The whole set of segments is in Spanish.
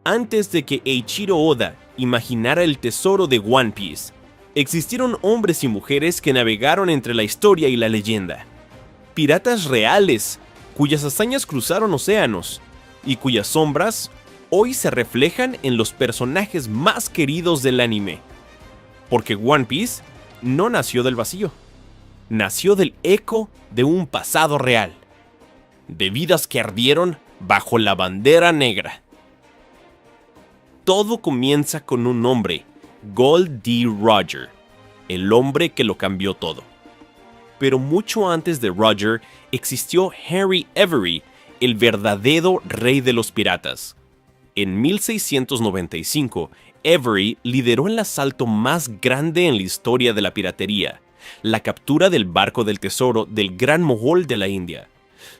Antes de que Eiichiro Oda imaginara el tesoro de One Piece, existieron hombres y mujeres que navegaron entre la historia y la leyenda. Piratas reales, cuyas hazañas cruzaron océanos, y cuyas sombras hoy se reflejan en los personajes más queridos del anime. Porque One Piece no nació del vacío, nació del eco de un pasado real, de vidas que ardieron bajo la bandera negra. Todo comienza con un hombre, Gol D. Roger, el hombre que lo cambió todo. Pero mucho antes de Roger existió Henry Avery, el verdadero rey de los piratas. En 1695, Avery lideró el asalto más grande en la historia de la piratería, la captura del barco del tesoro del Gran Mogol de la India.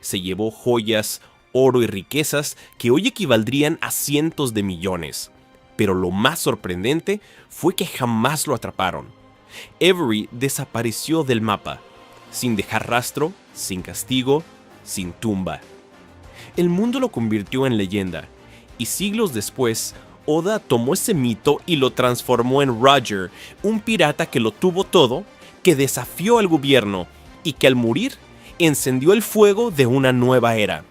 Se llevó joyas, oro y riquezas que hoy equivaldrían a cientos de millones. Pero lo más sorprendente fue que jamás lo atraparon. Avery desapareció del mapa, sin dejar rastro, sin castigo, sin tumba. El mundo lo convirtió en leyenda, y siglos después, Oda tomó ese mito y lo transformó en Roger, un pirata que lo tuvo todo, que desafió al gobierno y que al morir encendió el fuego de una nueva era.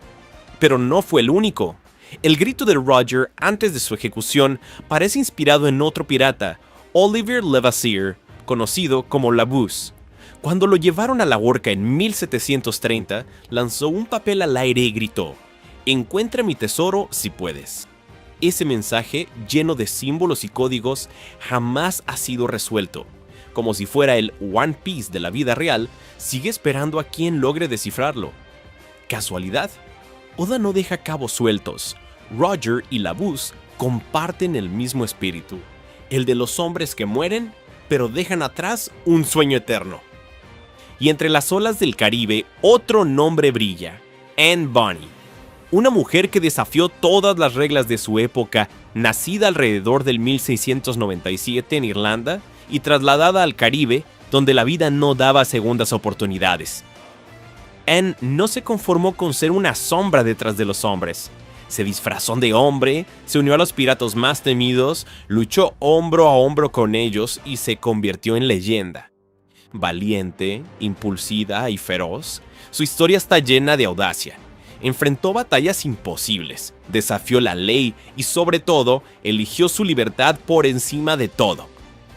Pero no fue el único. El grito de Roger antes de su ejecución parece inspirado en otro pirata, Oliver Levasseur, conocido como La Buse. Cuando lo llevaron a la horca en 1730, lanzó un papel al aire y gritó: "Encuentra mi tesoro si puedes". Ese mensaje, lleno de símbolos y códigos, jamás ha sido resuelto. Como si fuera el One Piece de la vida real, sigue esperando a quien logre descifrarlo. ¿Casualidad? Oda no deja cabos sueltos. Roger y La Buse comparten el mismo espíritu, el de los hombres que mueren, pero dejan atrás un sueño eterno. Y entre las olas del Caribe, otro nombre brilla: Anne Bonny. Una mujer que desafió todas las reglas de su época, nacida alrededor del 1697 en Irlanda y trasladada al Caribe, donde la vida no daba segundas oportunidades. Anne no se conformó con ser una sombra detrás de los hombres. Se disfrazó de hombre, se unió a los piratas más temidos, luchó hombro a hombro con ellos y se convirtió en leyenda. Valiente, impulsiva y feroz, su historia está llena de audacia. Enfrentó batallas imposibles, desafió la ley y, sobre todo, eligió su libertad por encima de todo.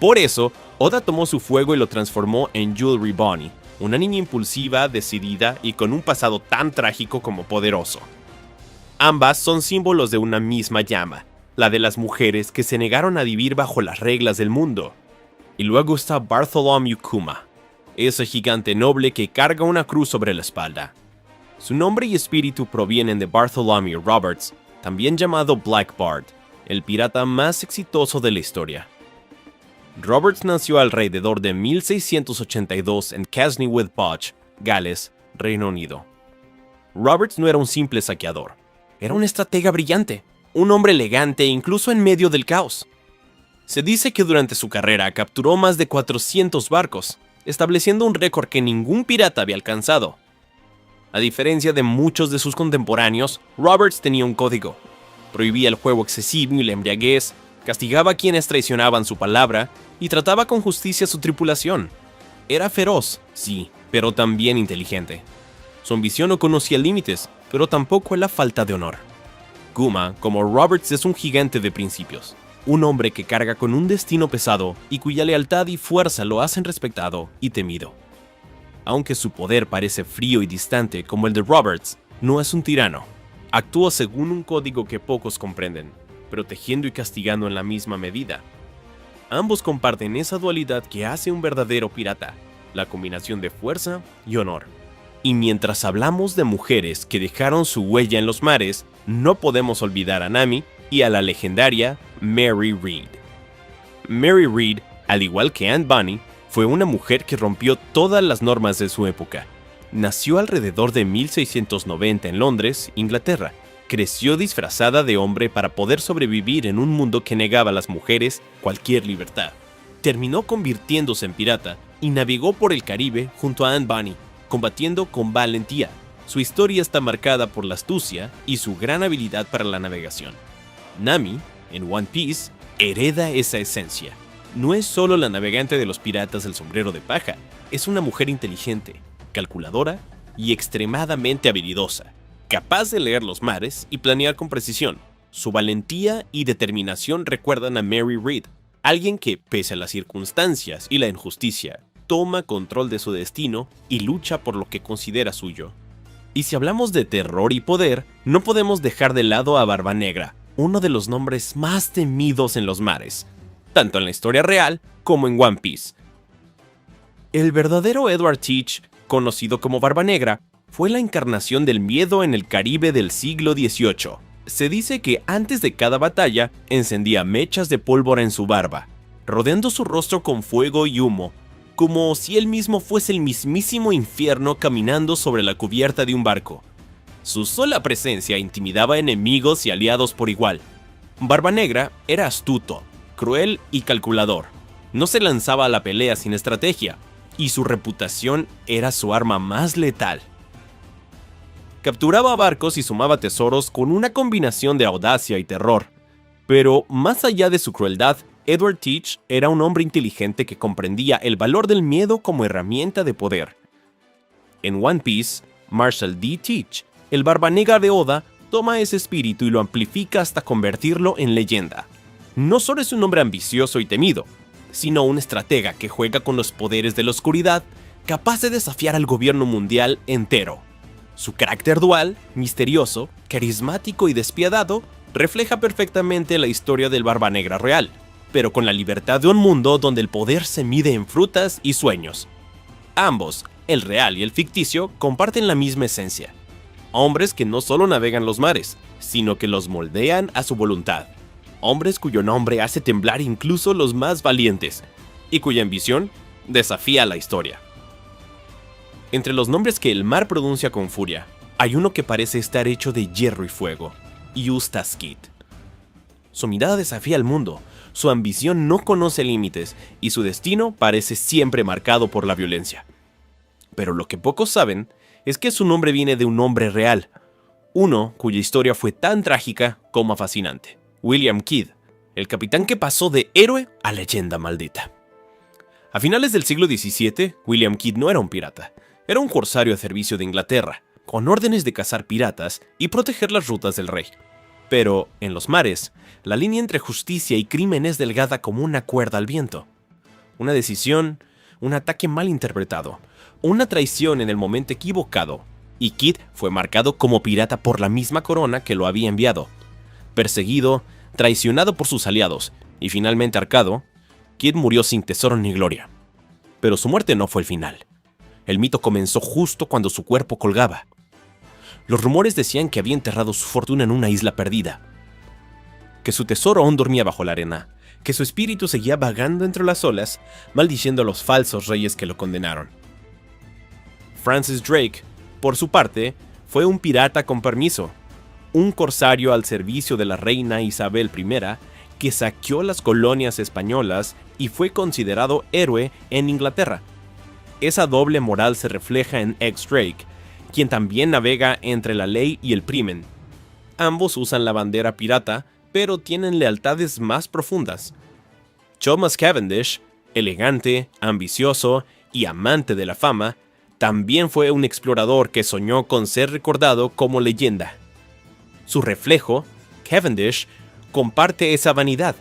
Por eso, Oda tomó su fuego y lo transformó en Jewelry Bonny, una niña impulsiva, decidida y con un pasado tan trágico como poderoso. Ambas son símbolos de una misma llama, la de las mujeres que se negaron a vivir bajo las reglas del mundo. Y luego está Bartholomew Kuma, ese gigante noble que carga una cruz sobre la espalda. Su nombre y espíritu provienen de Bartholomew Roberts, también llamado Black Bart, el pirata más exitoso de la historia. Roberts nació alrededor de 1682 en Casnewydd Bog, Gales, Reino Unido. Roberts no era un simple saqueador, era un estratega brillante, un hombre elegante incluso en medio del caos. Se dice que durante su carrera capturó más de 400 barcos, estableciendo un récord que ningún pirata había alcanzado. A diferencia de muchos de sus contemporáneos, Roberts tenía un código. Prohibía el juego excesivo y la embriaguez, castigaba a quienes traicionaban su palabra y trataba con justicia a su tripulación. Era feroz, sí, pero también inteligente. Su ambición no conocía límites, pero tampoco la falta de honor. Kuma, como Roberts, es un gigante de principios. Un hombre que carga con un destino pesado y cuya lealtad y fuerza lo hacen respetado y temido. Aunque su poder parece frío y distante como el de Roberts, no es un tirano. Actúa según un código que pocos comprenden, protegiendo y castigando en la misma medida. Ambos comparten esa dualidad que hace un verdadero pirata, la combinación de fuerza y honor. Y mientras hablamos de mujeres que dejaron su huella en los mares, no podemos olvidar a Nami y a la legendaria Mary Read. Mary Read, al igual que Anne Bonny, fue una mujer que rompió todas las normas de su época. Nació alrededor de 1690 en Londres, Inglaterra. Creció disfrazada de hombre para poder sobrevivir en un mundo que negaba a las mujeres cualquier libertad. Terminó convirtiéndose en pirata y navegó por el Caribe junto a Anne Bonny, combatiendo con valentía. Su historia está marcada por la astucia y su gran habilidad para la navegación. Nami, en One Piece, hereda esa esencia. No es solo la navegante de los piratas del sombrero de paja, es una mujer inteligente, calculadora y extremadamente habilidosa, capaz de leer los mares y planear con precisión. Su valentía y determinación recuerdan a Mary Read, alguien que, pese a las circunstancias y la injusticia, toma control de su destino y lucha por lo que considera suyo. Y si hablamos de terror y poder, no podemos dejar de lado a Barba Negra, uno de los nombres más temidos en los mares, tanto en la historia real como en One Piece. El verdadero Edward Teach, conocido como Barba Negra, fue la encarnación del miedo en el Caribe del siglo XVIII. Se dice que antes de cada batalla encendía mechas de pólvora en su barba, rodeando su rostro con fuego y humo, como si él mismo fuese el mismísimo infierno caminando sobre la cubierta de un barco. Su sola presencia intimidaba a enemigos y aliados por igual. Barba Negra era astuto, cruel y calculador. No se lanzaba a la pelea sin estrategia, y su reputación era su arma más letal. Capturaba barcos y sumaba tesoros con una combinación de audacia y terror. Pero más allá de su crueldad, Edward Teach era un hombre inteligente que comprendía el valor del miedo como herramienta de poder. En One Piece, Marshall D. Teach, el Barba Negra de Oda, toma ese espíritu y lo amplifica hasta convertirlo en leyenda. No solo es un hombre ambicioso y temido, sino un estratega que juega con los poderes de la oscuridad, capaz de desafiar al gobierno mundial entero. Su carácter dual, misterioso, carismático y despiadado, refleja perfectamente la historia del Barba Negra real, pero con la libertad de un mundo donde el poder se mide en frutas y sueños. Ambos, el real y el ficticio, comparten la misma esencia. Hombres que no solo navegan los mares, sino que los moldean a su voluntad. Hombres cuyo nombre hace temblar incluso los más valientes, y cuya ambición desafía la historia. Entre los nombres que el mar pronuncia con furia, hay uno que parece estar hecho de hierro y fuego, Eustace Kid. Su mirada desafía al mundo, su ambición no conoce límites y su destino parece siempre marcado por la violencia. Pero lo que pocos saben es que su nombre viene de un hombre real, uno cuya historia fue tan trágica como fascinante. William Kidd, el capitán que pasó de héroe a leyenda maldita. A finales del siglo XVII, William Kidd no era un pirata, era un corsario a servicio de Inglaterra, con órdenes de cazar piratas y proteger las rutas del rey. Pero, en los mares, la línea entre justicia y crimen es delgada como una cuerda al viento. Una decisión, un ataque mal interpretado, una traición en el momento equivocado, y Kidd fue marcado como pirata por la misma corona que lo había enviado. Perseguido, traicionado por sus aliados y finalmente ahorcado, Kidd murió sin tesoro ni gloria. Pero su muerte no fue el final. El mito comenzó justo cuando su cuerpo colgaba. Los rumores decían que había enterrado su fortuna en una isla perdida, que su tesoro aún dormía bajo la arena, que su espíritu seguía vagando entre las olas, maldiciendo a los falsos reyes que lo condenaron. Francis Drake, por su parte, fue un pirata con permiso, un corsario al servicio de la reina Isabel I, que saqueó las colonias españolas y fue considerado héroe en Inglaterra. Esa doble moral se refleja en X-Drake, quien también navega entre la ley y el crimen. Ambos usan la bandera pirata, pero tienen lealtades más profundas. Thomas Cavendish, elegante, ambicioso y amante de la fama, también fue un explorador que soñó con ser recordado como leyenda. Su reflejo, Cavendish, comparte esa vanidad,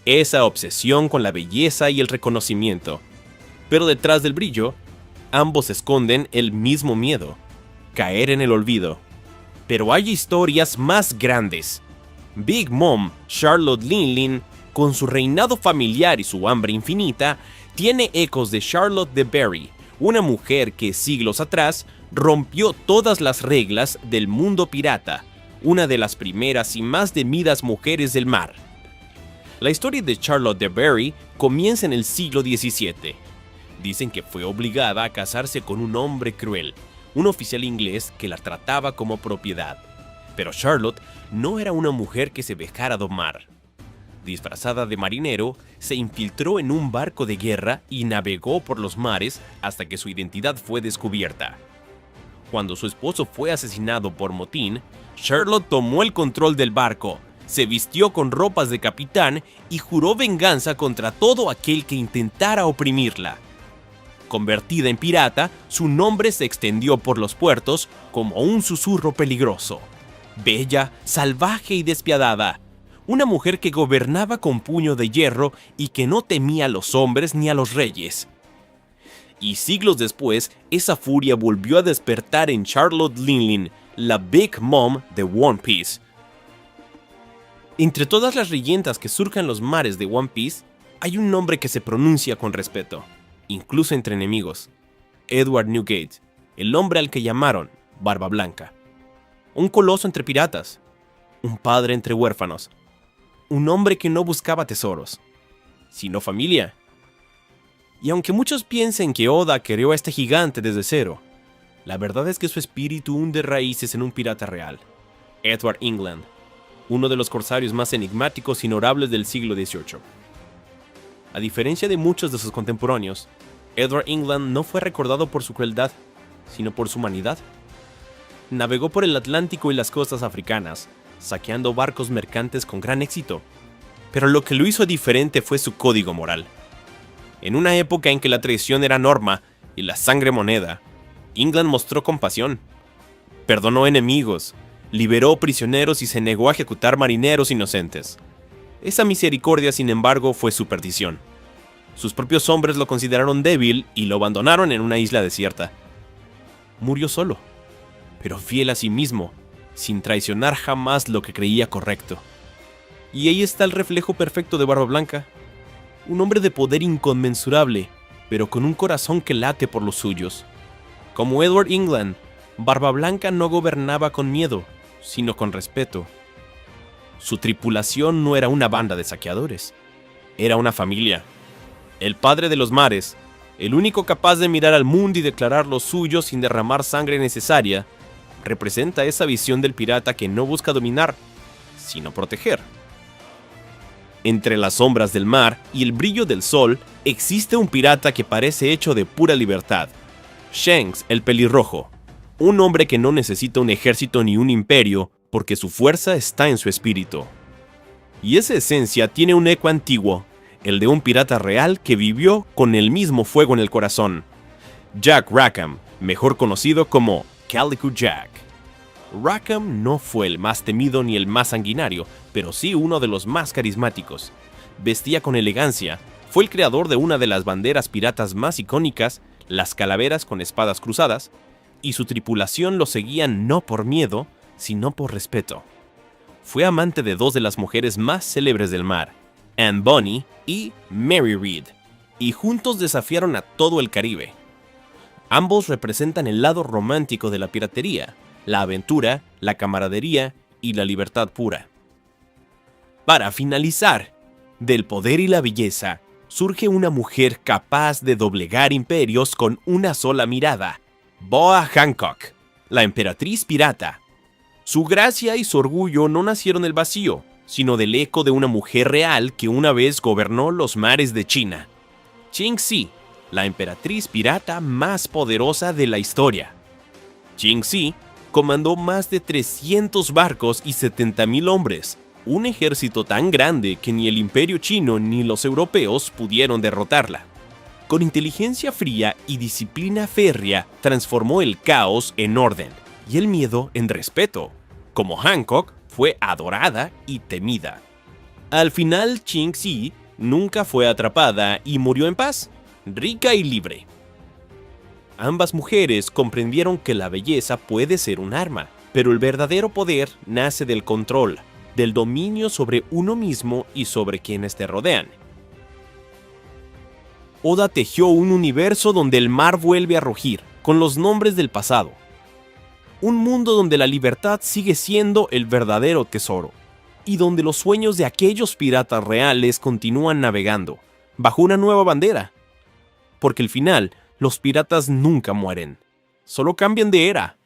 esa obsesión con la belleza y el reconocimiento. Pero detrás del brillo, ambos esconden el mismo miedo, caer en el olvido. Pero hay historias más grandes. Big Mom, Charlotte Linlin, con su reinado familiar y su hambre infinita, tiene ecos de Charlotte de Berry, una mujer que siglos atrás rompió todas las reglas del mundo pirata, una de las primeras y más temidas mujeres del mar. La historia de Charlotte de Berry comienza en el siglo XVII. Dicen que fue obligada a casarse con un hombre cruel, un oficial inglés que la trataba como propiedad. Pero Charlotte no era una mujer que se dejara domar. Disfrazada de marinero, se infiltró en un barco de guerra y navegó por los mares hasta que su identidad fue descubierta. Cuando su esposo fue asesinado por motín, Charlotte tomó el control del barco, se vistió con ropas de capitán y juró venganza contra todo aquel que intentara oprimirla. Convertida en pirata, su nombre se extendió por los puertos como un susurro peligroso. Bella, salvaje y despiadada. Una mujer que gobernaba con puño de hierro y que no temía a los hombres ni a los reyes. Y siglos después, esa furia volvió a despertar en Charlotte Linlin, la Big Mom de One Piece. Entre todas las leyendas que surjan en los mares de One Piece, hay un nombre que se pronuncia con respeto, incluso entre enemigos. Edward Newgate, el hombre al que llamaron Barba Blanca. Un coloso entre piratas, un padre entre huérfanos, un hombre que no buscaba tesoros, sino familia. Y aunque muchos piensen que Oda creó a este gigante desde cero, la verdad es que su espíritu hunde raíces en un pirata real, Edward England, uno de los corsarios más enigmáticos y honorables del siglo XVIII. A diferencia de muchos de sus contemporáneos, Edward England no fue recordado por su crueldad, sino por su humanidad. Navegó por el Atlántico y las costas africanas, saqueando barcos mercantes con gran éxito. Pero lo que lo hizo diferente fue su código moral. En una época en que la traición era norma y la sangre moneda, England mostró compasión. Perdonó enemigos, liberó prisioneros y se negó a ejecutar marineros inocentes. Esa misericordia, sin embargo, fue su perdición. Sus propios hombres lo consideraron débil y lo abandonaron en una isla desierta. Murió solo, pero fiel a sí mismo, sin traicionar jamás lo que creía correcto. Y ahí está el reflejo perfecto de Barba Blanca. Un hombre de poder inconmensurable, pero con un corazón que late por los suyos. Como Edward England, Barba Blanca no gobernaba con miedo, sino con respeto. Su tripulación no era una banda de saqueadores, era una familia. El padre de los mares, el único capaz de mirar al mundo y declarar lo suyo sin derramar sangre necesaria, representa esa visión del pirata que no busca dominar, sino proteger. Entre las sombras del mar y el brillo del sol, existe un pirata que parece hecho de pura libertad. Shanks, el pelirrojo. Un hombre que no necesita un ejército ni un imperio, porque su fuerza está en su espíritu. Y esa esencia tiene un eco antiguo, el de un pirata real que vivió con el mismo fuego en el corazón. Jack Rackham, mejor conocido como Calico Jack. Rackham no fue el más temido ni el más sanguinario, pero sí uno de los más carismáticos. Vestía con elegancia, fue el creador de una de las banderas piratas más icónicas, las calaveras con espadas cruzadas, y su tripulación lo seguían no por miedo, sino por respeto. Fue amante de dos de las mujeres más célebres del mar, Anne Bonny y Mary Read, y juntos desafiaron a todo el Caribe. Ambos representan el lado romántico de la piratería, la aventura, la camaradería y la libertad pura. Para finalizar, del poder y la belleza, surge una mujer capaz de doblegar imperios con una sola mirada, Boa Hancock, la emperatriz pirata. Su gracia y su orgullo no nacieron del vacío, sino del eco de una mujer real que una vez gobernó los mares de China. Qingxi, la emperatriz pirata más poderosa de la historia. Qingxi comandó más de 300 barcos y 70,000 hombres, un ejército tan grande que ni el imperio chino ni los europeos pudieron derrotarla. Con inteligencia fría y disciplina férrea, transformó el caos en orden y el miedo en respeto. Como Hancock, fue adorada y temida. Al final, Qingxi nunca fue atrapada y murió en paz, rica y libre. Ambas mujeres comprendieron que la belleza puede ser un arma, pero el verdadero poder nace del control, del dominio sobre uno mismo y sobre quienes te rodean. Oda tejió un universo donde el mar vuelve a rugir, con los nombres del pasado. Un mundo donde la libertad sigue siendo el verdadero tesoro, y donde los sueños de aquellos piratas reales continúan navegando, bajo una nueva bandera. Porque al final, los piratas nunca mueren, solo cambian de era.